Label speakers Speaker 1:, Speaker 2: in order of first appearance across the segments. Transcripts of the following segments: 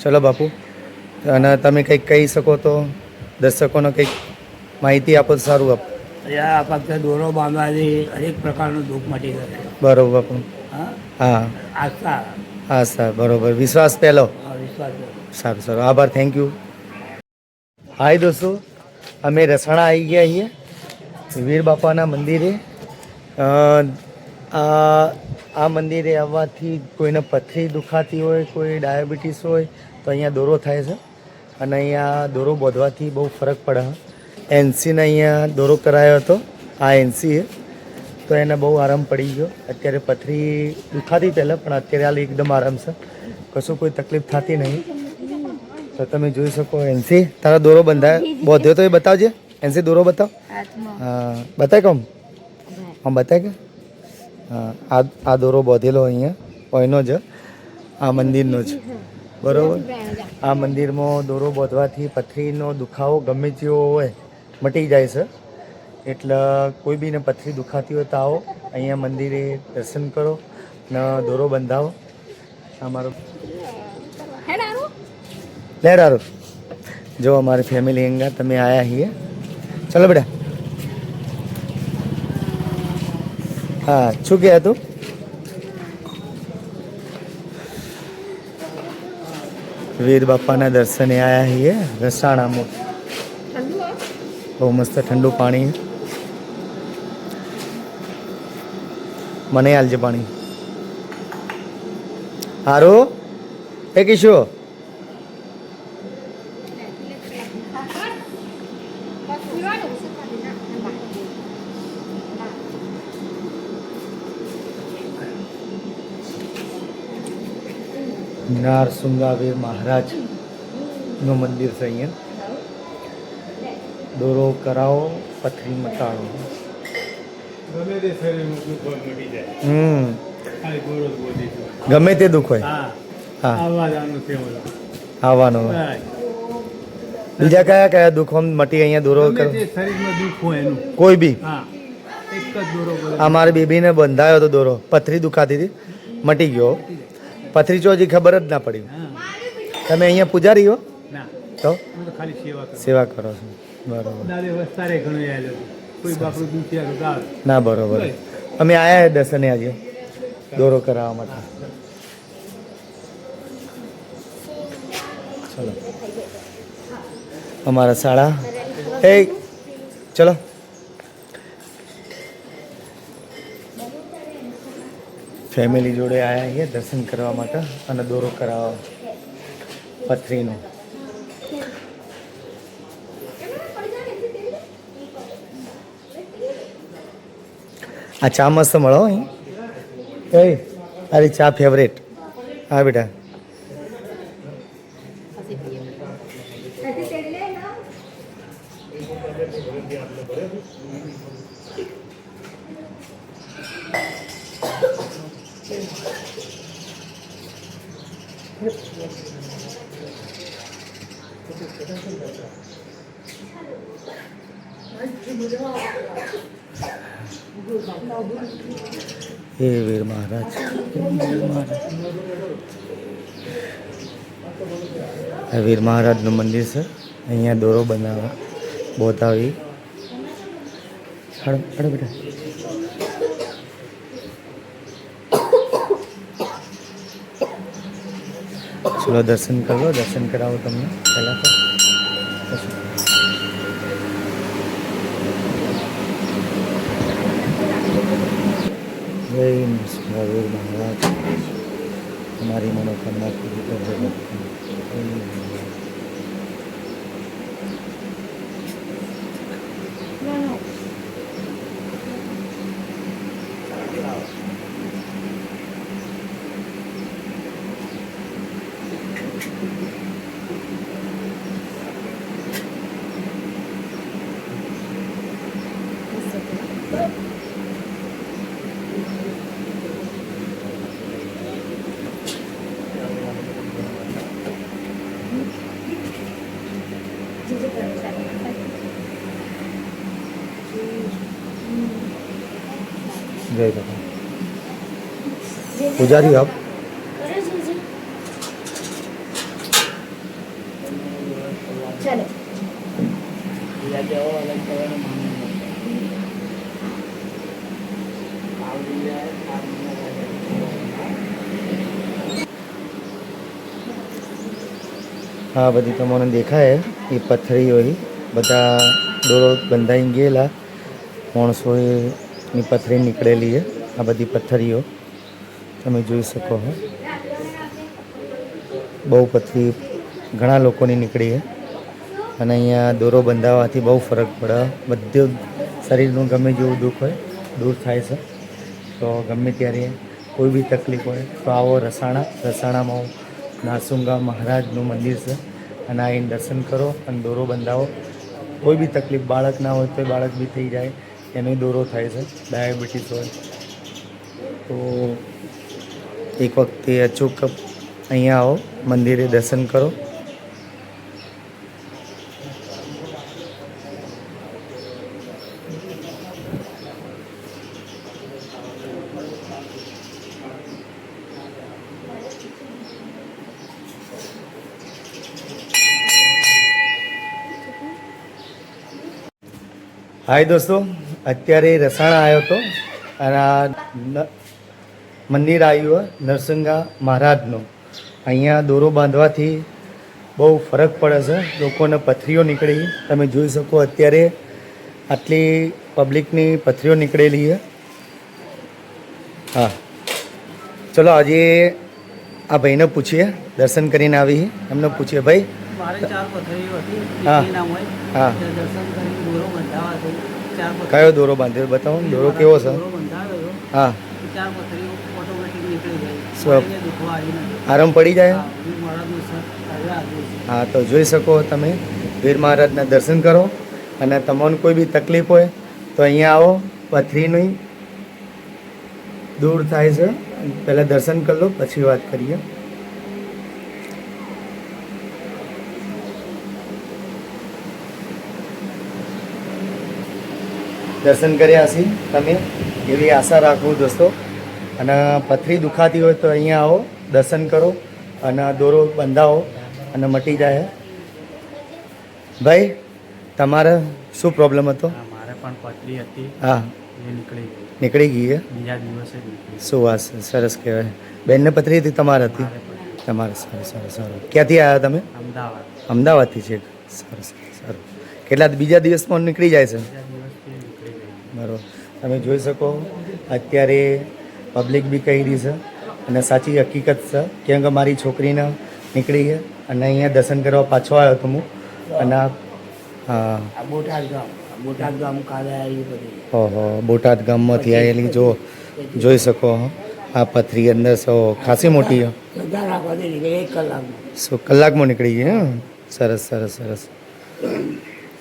Speaker 1: ચલો બાપુ, અને તમે કંઈક કહી શકો તો દર્શકોને કંઈક માહિતી આપો તો સારું આપ.
Speaker 2: આ ફક્ત દોરો બાંધવાથી હરેક પ્રકારનું દુઃખ મટી શકે.
Speaker 1: બરોબર બાપુ. હા
Speaker 2: આસ્થા.
Speaker 1: આસ્થા, બરોબર. વિશ્વાસ પહેલો.
Speaker 2: વિશ્વાસ.
Speaker 1: સારું સારું, આભાર, થેન્ક યુ. હાય દોસ્તો, અમે રસાણા આવી ગયા છીએ વીર બાપાના મંદિરે. આ મંદિરે આવવાથી કોઈને પથરી દુખાતી હોય, કોઈ ડાયાબિટીસ હોય તો અહીંયા દોરો થાય છે. અને અહીંયા દોરો બાંધવાથી બહુ ફરક પડે. એનસીને અહીંયા દોરો કરાયો હતો. આ એનસી છે તો એને બહુ આરામ પડી ગયો. અત્યારે પથરી દુખાતી પહેલાં, પણ અત્યારે હાલ એકદમ આરામ છે, કશું કોઈ તકલીફ થતી નહીં. તો તમે જોઈ શકો. એનસી, તારા દોરો બાંધ્યો તો એ બતાવજે. એનસી દોરો બતાવ. હા, બતાય કોમ. હા, બતાય કે. હા, આ દોરો બાંધેલો અહીંયા એનો જ, આ મંદિરનો જ, બરાબર. આ મંદિરમાં દોરો બાંધવાથી પથરીનો દુખાવો ગમે તેવો હોય મટી જાય છે. એટલે કોઈ બીને પથરી દુખાતી હોય તો આવો અહીંયા મંદિરે દર્શન કરો ને દોરો બંધાવો. અમારો લહેરારો જો અમારી ફેમિલી અંગા તમે આવ્યા છીએ. ચલો બેટા. હા, શું કહે તું? વીર બાપાના દર્શને આવ્યા છીએ રસાણામાં. બહુ મસ્ત ઠંડુ પાણી. મને હાલજે પાણી. હારું એ કિશો. નારસુંગાવીર મહારાજનું મંદિર છે અહીંયા. દોરો કરાવો, પથરી મટાડો. ગમે તે દુઃખ હોય. હા, આવવાનું. બીજા કયા કયા દુઃખો મટી અહીંયા દોરો કરો? કોઈ બી. આ મારી બેબીને બંધાયો હતો દોરો, પથરી દુખાતી હતી, મટી ગયો. પથરી ચો હજી ખબર જ ના પડી. તમે અહીંયા પૂજારી હો તો સેવા કરો છો, બરોબર. ના, બરોબર. અમે આવ્યા દર્શને આજે દોરો કરાવવા માટે. ચલો અમારા શાળા. એ ચલો. ફેમિલી જોડે આવ્યા છીએ દર્શન કરવા માટે અને દોરો કરાવવા પથરીનો. આ ચા મસ્ત મળો અહીં. એ તારી ચા ફેવરેટ. હા બેટા. હે વીર મહારાજ. આ વીર મહારાજનું મંદિર છે. અહીંયા દોરો બનાવવા બોતાવી. બેટા. ચલો દર્શન કરો. દર્શન કરાવો તમને પહેલાં તો. જય વીર મહારાજ, તમારી મનોકામના પૂરી કરજો. जय बाबा। पुजारी आप
Speaker 3: ચાલે
Speaker 2: બીજા જેવો અલગ કરવાનું માનવું નથી. આવડી જાય, આવડી ના જાય.
Speaker 1: હા બધી તમને દેખાય એ પથરીઓ બધા દોરો બંધાઈ ગયેલા માણસોની પથરી નીકળેલી છે. આ બધી પથ્થરીઓ તમે જોઈ શકો છો. બહુ પથરી ઘણા લોકોની નીકળી છે અને અહીંયા દોરો બંધાવવાથી બહુ ફરક પડે. બધું શરીરનું ગમે જેવું દુઃખ હોય દૂર થાય છે. તો ગમે ત્યારે કોઈ બી તકલીફ હોય તો આવો રસાણામાં નાસુંગા મહારાજનું મંદિર છે અને આવીને દર્શન કરો અને દોરો બંધાવો. કોઈ બી તકલીફ બાળક ના હોય તો બાળક બી થઈ જાય, એનો દોરો થાય છે. ડાયાબિટીસ હોય તો એક વખતે અચૂક અહીંયા આવો, મંદિરે દર્શન કરો. હાય દોસ્તો, અત્યારે રસાણા આવ્યો હતો અને આ મંદિર આવ્યું નરસિંગા મહારાજનું. અહીંયા દોરો બાંધવાથી બહુ ફરક પડે છે. લોકોને પથરીઓ નીકળી, તમે જોઈ શકો અત્યારે આટલી પબ્લિકની પથરીઓ નીકળેલી છે. હા ચલો આજે આ ભાઈને પૂછીએ, દર્શન કરીને આવી એમને પૂછીએ. ભાઈ
Speaker 2: મારે 4 પથરીઓ હતી.
Speaker 1: હા.
Speaker 2: નામ હોય
Speaker 1: હા
Speaker 2: દર્શન કરી દોરો બંધાવા હતો. 4 પથરીઓ.
Speaker 1: કયો દોરો બાંધ્યો બતાવો ને, દોરો કેવો છે?
Speaker 2: દોરો બંધાવ્યો હતો.
Speaker 1: હા
Speaker 2: 4 પથરીઓ ઓટોમેટિક નીકળી ગઈ.
Speaker 1: સ્વ-
Speaker 2: કોઈને દુખવા આવી નથી.
Speaker 1: આરામ પડી જાય.
Speaker 2: હા, હું મહારાજનું સર હવે આવ્યું છે.
Speaker 1: હા તો જોઈ શકો તમે, વીર મહારાજના દર્શન કરો અને તમને કોઈ બી તકલીફ હોય તો અહીંયા આવો. પથરીની દૂર થાય છે. પહેલાં દર્શન કરી લો પછી વાત કરીએ. દર્શન કર્યા હશે તમે, એવી આશા રાખું દોસ્તો. અને પથરી દુખાતી હોય તો અહીંયા આવો, દર્શન કરો અને દોરો બંધાવો અને મટી જાય. ભાઈ તમારે શું પ્રોબ્લેમ હતો?
Speaker 2: હા, મારે પણ પથરી હતી.
Speaker 1: હા
Speaker 2: એ નીકળી ગઈ.
Speaker 1: નીકળી ગઈ છે.
Speaker 2: બીજા દિવસે જ નીકળી.
Speaker 1: શું વાત છે, સરસ કહેવાય. બેનને પથરી હતી, તમારે હતી?
Speaker 2: મારે પણ
Speaker 1: તમારે સારું સારું સારું. ક્યાંથી આવ્યા તમે?
Speaker 2: અમદાવાદ.
Speaker 1: અમદાવાદથી છે. સરસ સારું. કેટલા બીજા દિવસમાં નીકળી જાય છે?
Speaker 2: બીજા દિવસથી નીકળી ગઈ.
Speaker 1: બરાબર. તમે જોઈ શકો અત્યારે પબ્લિક બી કહી રહી છે અને સાચી હકીકત છે. કેમ કે મારી છોકરીને નીકળી છે અને અહીંયા દર્શન કરવા પાછો આવ્યો હતો હું. અને હા
Speaker 2: આ બોટાદ ગામ કાલે આવી બધી.
Speaker 1: ઓહો, બોટાદ ગામમાંથી આવેલી જો જોઈ શકો આ પથરી અંદર સો ખાસી મોટી છે.
Speaker 2: બધા રાખવાથી નીકળે 1 કલાકમાં.
Speaker 1: સો કલાકમાં નીકળી ગઈ. હા સરસ સરસ સરસ.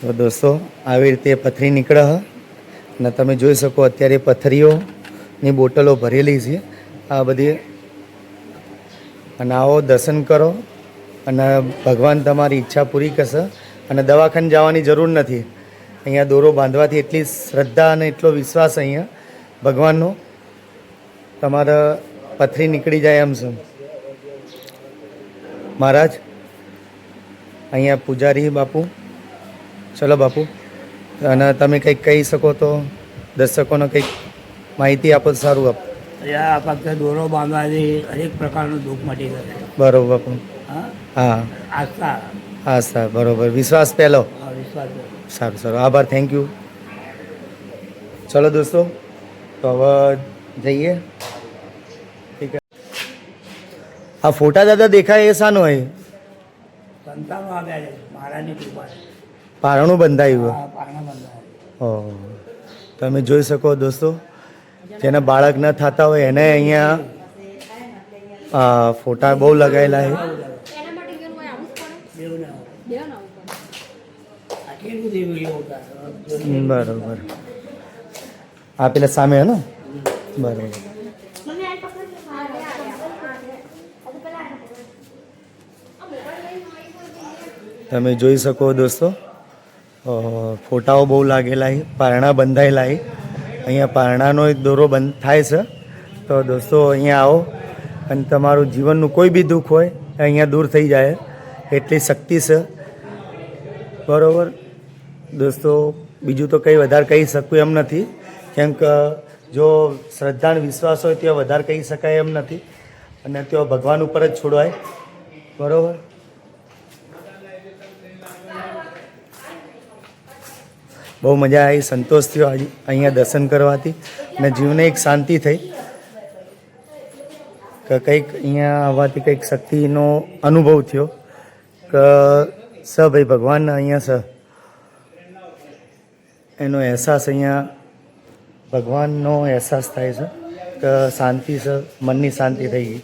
Speaker 1: તો દોસ્તો આવી રીતે પથરી નીકળે છે અને તમે જોઈ શકો અત્યારે પથરીઓની બોટલો ભરેલી છે આ બધી. અને આવો દર્શન કરો અને ભગવાન તમારી ઈચ્છા પૂરી કરશે. અને દવાખાને જવાની જરૂર નથી. અહીંયા દોરો બાંધવાથી એટલી શ્રદ્ધા અને એટલો વિશ્વાસ અહીંયા ભગવાનનો, તમારા પથરી નીકળી જાય એમ છે. મહારાજ અહીંયા પૂજારી બાપુ, ચલો બાપુ, અને તમે કંઈક કહી શકો તો દર્શકોને કંઈક માહિતી આપો તો સારું. આપ
Speaker 2: આ ફક્ત દોરો બાંધવાથી હરેક પ્રકારનું દુઃખ મટી શકે.
Speaker 1: બરોબર બાપુ.
Speaker 2: હા,
Speaker 1: હા
Speaker 2: આસ્થા,
Speaker 1: હા સર બરોબર. વિશ્વાસ પહેલો.
Speaker 2: આ વિશ્વાસ.
Speaker 1: સારું સારું, આભાર, થેન્ક યુ. ચલો દોસ્તો તો હવે જઈએ. ઠીક છે. આ ફોટા દાદા દેખાય એ શાનો હોય?
Speaker 2: સંતાનો આવ્યા છે મહારાજની કૃપા.
Speaker 1: પારણું બંધાયું હોય.
Speaker 2: આ પારણા બંધાયા.
Speaker 1: ઓહ, તમે જોઈ શકો દોસ્તો, જેને બાળક ન થતા હોય એને અહીંયા ફોટા બહુ લગાવેલા છે.
Speaker 2: દેવને આટલી બધી વિડીયો ઉતારે.
Speaker 1: બરોબર. આ પેલા સામે હે ને? બરોબર. તમે જોઈ શકો દોસ્તો, ફોટાઓ બહુ લાગેલા છે, પારણા બંધાયેલા છે. અહીંયા પારણાનો એક દોરો બંધ થાય છે. તો દોસ્તો અહીંયા આવો અને તમારું જીવનનું કોઈ બી દુઃખ હોય અહીંયા દૂર થઈ જાય એટલી શક્તિ છે. બરોબર દોસ્તો, બીજું તો કંઈ વધારે કહી શકું એમ નથી, કેમ કે જો શ્રદ્ધા અને વિશ્વાસ હોય ત્યાં વધારે કહી શકાય એમ નથી, અને ત્યાં ભગવાન ઉપર જ છોડવાય. બરોબર. બહુ મજા આવી, સંતોષ થયો અહીંયા દર્શન કરવાથી, અને જીવને એક શાંતિ થઈ કે કંઈક અહીંયા આવવાથી કંઈક શક્તિનો અનુભવ થયો કે ભાઈ ભગવાન અહીંયા છે, એનો અહેસાસ અહીંયા ભગવાનનો અહેસાસ થાય છે કે શાંતિ છે, મનની શાંતિ થઈ ગઈ.